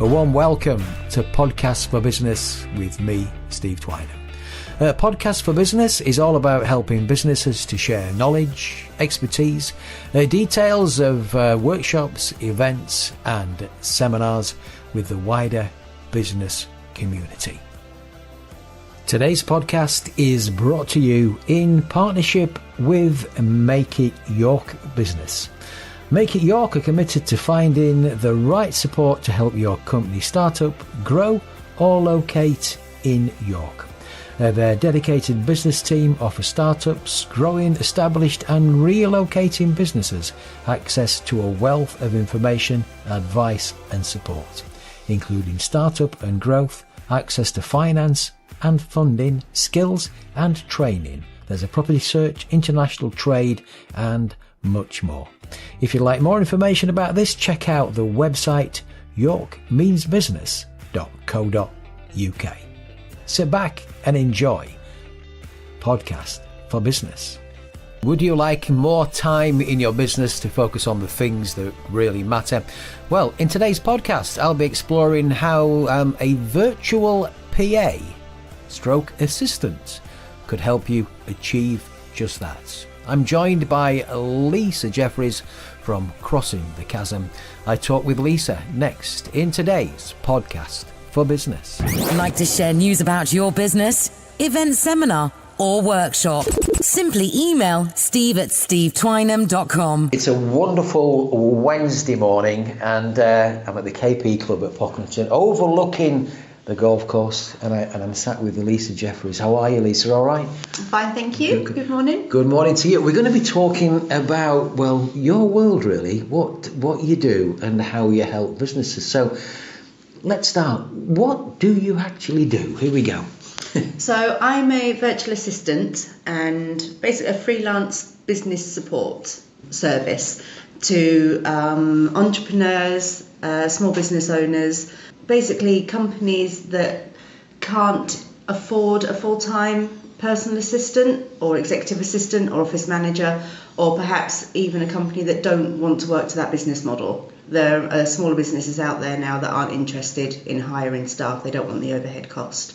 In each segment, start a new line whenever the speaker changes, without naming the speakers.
A warm welcome to Podcast for Business with me, Steve Twynham. Podcast for Business is all about helping businesses to share knowledge, expertise, details of workshops, events and seminars with the wider business community. Today's podcast is brought to you in partnership with Make It York Business. Make It York are committed to finding the right support to help your company start up, grow or locate in York. Their dedicated business team offers startups, growing, established and relocating businesses access to a wealth of information, advice and support, including startup and growth, access to finance and funding, skills and training. There's a property search, international trade and much more. If you'd like more information about this, check out the website yorkmeansbusiness.co.uk. Sit back and enjoy Podcast for Business. Would you like more time in your business to focus on the things that really matter? Well, in today's podcast, I'll be exploring how a virtual PA stroke assistant could help you achieve just that. I'm joined by Lisa Jeffries from Crossing the Chasm. I talk with Lisa next in today's Podcast for Business.
Like to share news about your business, event, seminar or workshop? Simply email steve@stevetwynham.com.
It's a wonderful Wednesday morning and I'm at the KP Club at Pocklington overlooking the golf course and I'm sat with Lisa Jeffries. How are you, Lisa? All right?
I'm fine, thank you. Good morning.
Good morning to you. We're going to be talking about, well, your world really, what you do and how you help businesses. So let's start. What do you actually do? Here we go.
So I'm a virtual assistant and basically a freelance business support service to entrepreneurs, small business owners, basically companies that can't afford a full-time personal assistant or executive assistant or office manager, or perhaps even a company that don't want to work to that business model. There are smaller businesses out there now that aren't interested in hiring staff. They don't want the overhead cost.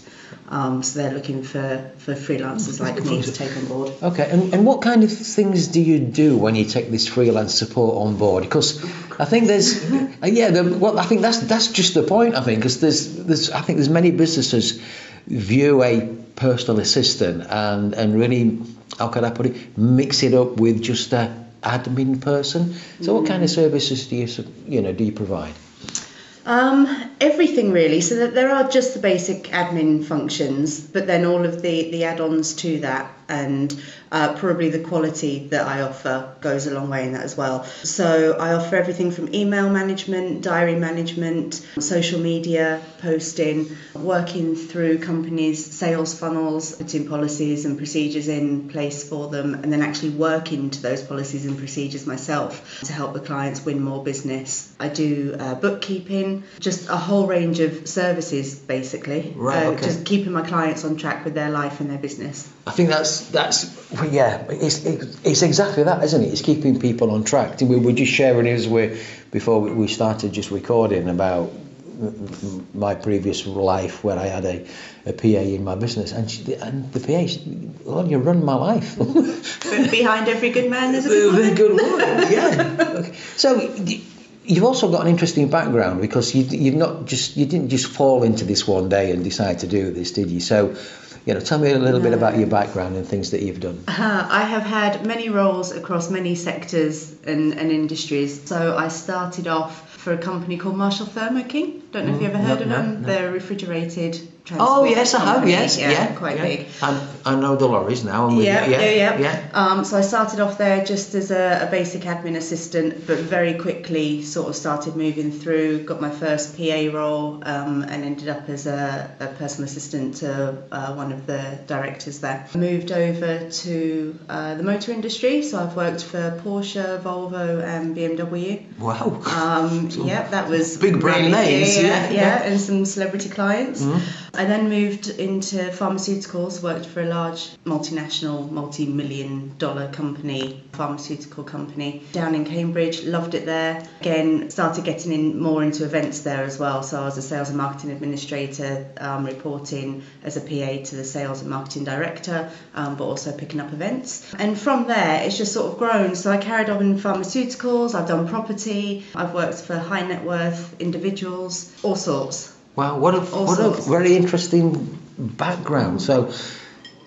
So they're looking for freelancers like me to take on board.
Okay, and what kind of things do you do when you take this freelance support on board? Because I think there's, I think that's just the point. I think because there's many businesses view a personal assistant and really, how can I put it, mix it up with just a admin person. So what kind of services do you provide?
Everything really. So that there are just the basic admin functions, but then all of the add-ons to that, and probably the quality that I offer goes a long way in that as well. So I offer everything from email management, diary management, social media posting, working through companies' sales funnels, putting policies and procedures in place for them, and then actually working to those policies and procedures myself to help the clients win more business. I do bookkeeping, just a whole range of services basically.
Right, okay.
Just keeping my clients on track with their life and their business.
I think it's exactly that, isn't it? It's keeping people on track. We were just sharing before we started just recording about my previous life where I had a PA in my business, and the PA, well, you run my life.
But behind every good man there's a good woman.
Yeah. Okay. So you've also got an interesting background because you didn't just fall into this one day and decide to do this, did you? So, tell me a little bit about your background and things that you've done.
I have had many roles across many sectors and industries. So I started off for a company called Marshall Thermo King. Don't know if you ever heard of them. No. They're a refrigerated transport.
Oh yes, I have.
Company.
Yes, yeah,
quite big.
I know the lorries now.
Yeah. So I started off there just as a basic admin assistant, but very quickly sort of started moving through. Got my first PA role, and ended up as a personal assistant to one of the directors there. Moved over to the motor industry. So I've worked for Porsche, Volvo, and BMW.
Wow.
That was
big brand names.
Yeah, and some celebrity clients. I then moved into pharmaceuticals, worked for a large multinational, multi-million-dollar company, pharmaceutical company down in Cambridge. Loved it there. Again, started getting in more into events there as well. So I was a sales and marketing administrator, reporting as a PA to the sales and marketing director, but also picking up events. And from there, it's just sort of grown. So I carried on in pharmaceuticals. I've done property. I've worked for high net worth individuals, all sorts.
Wow, what a very interesting background. So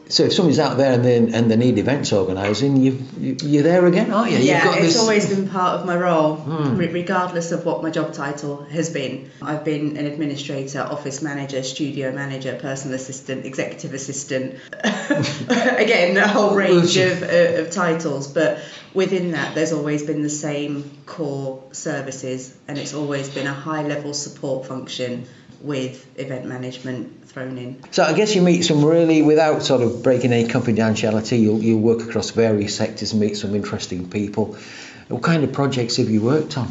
if somebody's out there and they need events organising, you're there again, aren't you?
Yeah, it's always been part of my role, regardless of what my job title has been. I've been an administrator, office manager, studio manager, personal assistant, executive assistant. Again, a whole range of titles, but within that, there's always been the same core services, and it's always been a high-level support function with event management thrown in.
So I guess you meet some really, without sort of breaking any confidentiality, you'll work across various sectors and meet some interesting people. What kind of projects have you worked on?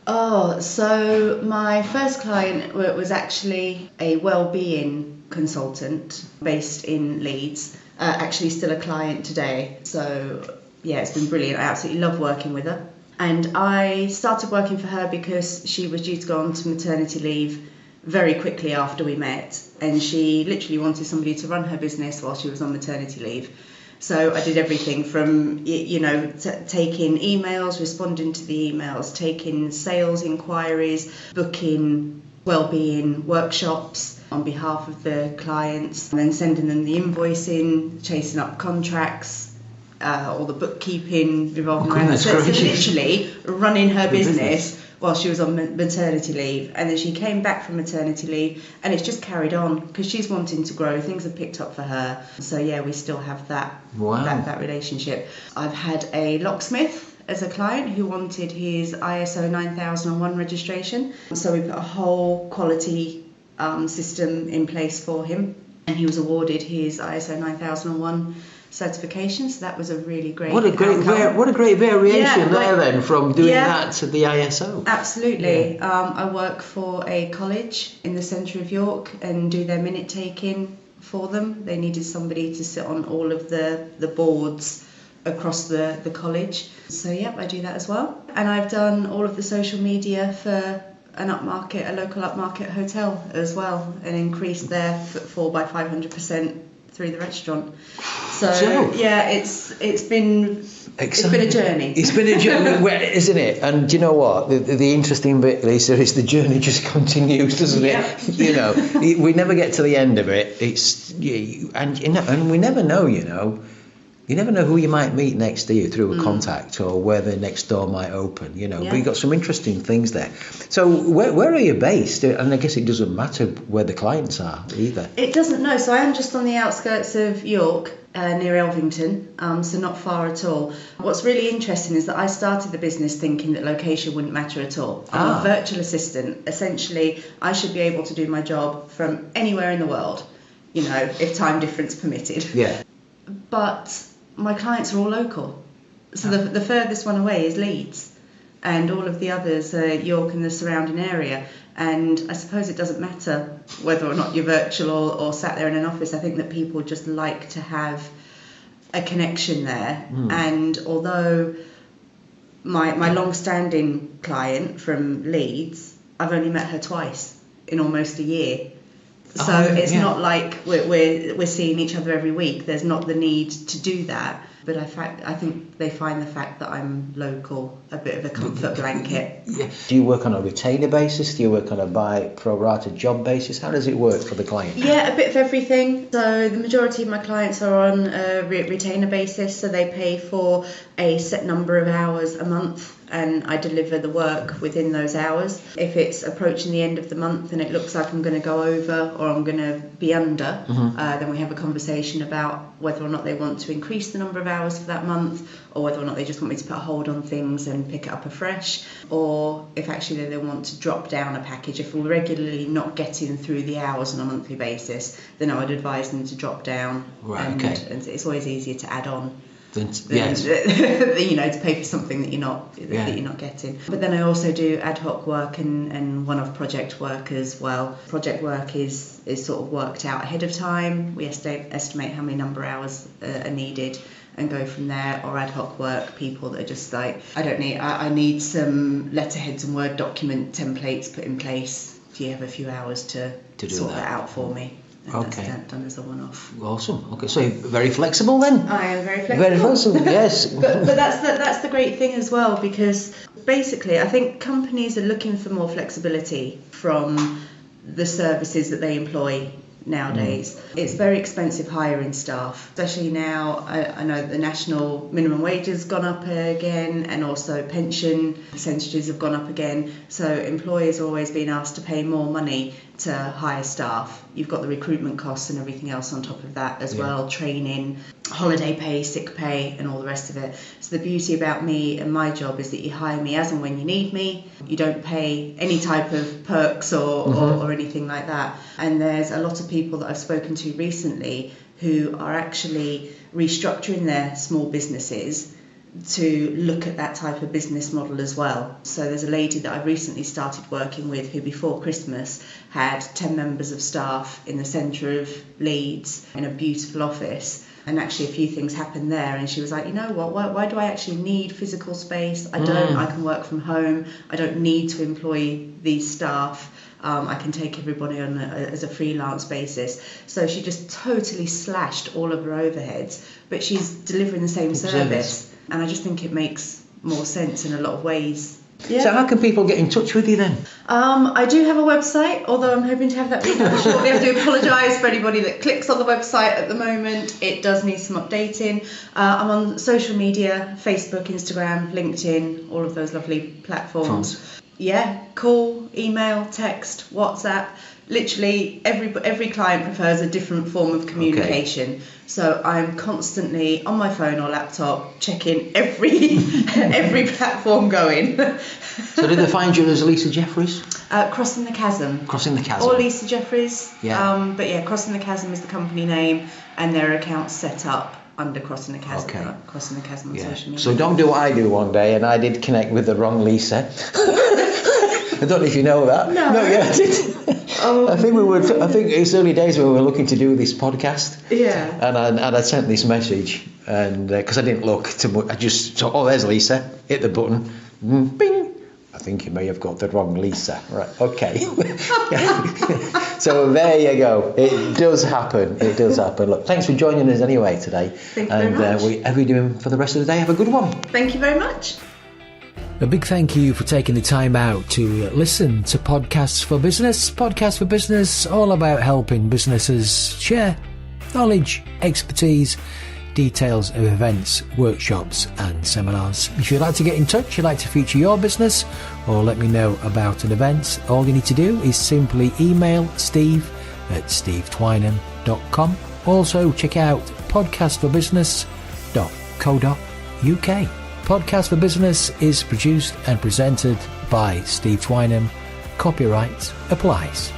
Oh, so my first client was actually a well-being consultant based in Leeds, actually still a client today. So yeah, it's been brilliant. I absolutely love working with her. And I started working for her because she was due to go on to maternity leave very quickly after we met. And she literally wanted somebody to run her business while she was on maternity leave. So I did everything from, taking emails, responding to the emails, taking sales inquiries, booking wellbeing workshops on behalf of the clients, and then sending them the invoicing, chasing up contracts, all the bookkeeping revolving around. So literally running her business while she was on maternity leave, and then she came back from maternity leave, and it's just carried on because she's wanting to grow. Things have picked up for her, so yeah, we still have that relationship. I've had a locksmith as a client who wanted his ISO 9001 registration, so we put a whole quality system in place for him, and he was awarded his ISO 9001 certification, so that was a really great
what a great variation then from doing that to the ISO.
Absolutely. I work for a college in the centre of York and do their minute taking for them. They needed somebody to sit on all of the boards across the college, so I do that as well. And I've done all of the social media for a local upmarket hotel as well, and increased their footfall by 500% through the restaurant. So it's been a journey. It's been a journey,
isn't it? And do you know what? The interesting bit, Lisa, is the journey just continues, doesn't it? We never get to the end of it. And we never know. You never know who you might meet next to you through a contact, or where the next door might open, But you've got some interesting things there. So where are you based? And I guess it doesn't matter where the clients are either.
It doesn't, no. So I am just on the outskirts of York, near Elvington, so not far at all. What's really interesting is that I started the business thinking that location wouldn't matter at all. I'm a virtual assistant. Essentially, I should be able to do my job from anywhere in the world, if time difference permitted.
Yeah.
But my clients are all local. So the furthest one away is Leeds, and all of the others are York and the surrounding area. And I suppose it doesn't matter whether or not you're virtual or sat there in an office. I think that people just like to have a connection there. And although my long-standing client from Leeds, I've only met her twice in almost a year. So it's not like we're seeing each other every week. There's not the need to do that. But I think they find the fact that I'm local a bit of a comfort blanket.
Yeah. Do you work on a retainer basis? Do you work on a by pro rata job basis? How does it work for the client?
Yeah, a bit of everything. So the majority of my clients are on a retainer basis, so they pay for a set number of hours a month, and I deliver the work within those hours. If it's approaching the end of the month and it looks like I'm going to go over or I'm going to be under, then we have a conversation about whether or not they want to increase the number of hours for that month, or whether or not they just want me to put a hold on things and pick it up afresh, or if actually they want to drop down a package. If we're regularly not getting through the hours on a monthly basis, then I would advise them to drop down. And it's always easier to add on.
Yes.
To pay for something that you're not getting. But then I also do ad hoc work and one-off project work as well. Project work is sort of worked out ahead of time. We estimate how many number of hours are needed and go from there. Or ad hoc work, people that are just like, I need some letterheads and Word document templates put in place. Do you have a few hours to sort that out for me? And
okay.
That's done as a one-off.
Awesome. Okay, so you're very flexible then.
I am very flexible.
Very flexible, yes.
but that's the great thing as well, because basically I think companies are looking for more flexibility from the services that they employ nowadays. It's very expensive hiring staff, especially now. I know the national minimum wage has gone up again, and also pension percentages have gone up again. So employers are always being asked to pay more money to hire staff. You've got the recruitment costs and everything else on top of that as well, training, holiday pay, sick pay, and all the rest of it. So the beauty about me and my job is that you hire me as and when you need me. You don't pay any type of perks or anything like that. And there's a lot of people that I've spoken to recently who are actually restructuring their small businesses to look at that type of business model as well. So there's a lady that I've recently started working with who before Christmas had 10 members of staff in the centre of Leeds in a beautiful office. And actually a few things happened there, and she was like, you know what, why do I actually need physical space? I can work from home. I don't need to employ these staff. I can take everybody on as a freelance basis. So she just totally slashed all of her overheads, but she's delivering the same service. And I just think it makes more sense in a lot of ways. Yeah.
So how can people get in touch with you then?
I do have a website, although I'm hoping to have that redone shortly. I do apologise for anybody that clicks on the website at the moment. It does need some updating. I'm on social media, Facebook, Instagram, LinkedIn, all of those lovely platforms. Yeah, call, email, text, WhatsApp. Literally every client prefers a different form of communication. Okay. So I'm constantly on my phone or laptop checking every platform going.
So did they find you as Lisa Jeffries?
Crossing the Chasm.
Crossing the Chasm.
Or Lisa Jeffries.
Yeah.
But yeah, Crossing the Chasm is the company name, and their account's set up under Crossing the Chasm. Okay. Crossing the Chasm on social media.
So don't do what I do one day, and I did connect with the wrong Lisa. I don't know if you know that.
No,
yeah, I did. I think it's early days when we were looking to do this podcast.
Yeah.
And I sent this message, and because I didn't look too much, I just thought, oh, there's Lisa. Hit the button. Bing. I think you may have got the wrong Lisa. Right. Okay. So there you go. It does happen. Look, thanks for joining us anyway today.
Thank you very much.
Whatever you're doing for the rest of the day, have a good one.
Thank you very much.
A big thank you for taking the time out to listen to Podcasts for Business. Podcasts for Business, all about helping businesses share knowledge, expertise, details of events, workshops and seminars. If you'd like to get in touch, you'd like to feature your business or let me know about an event, all you need to do is simply email steve@stevetwynham.com. Also check out podcastforbusiness.co.uk. Podcast for Business is produced and presented by Steve Twynham. Copyright applies.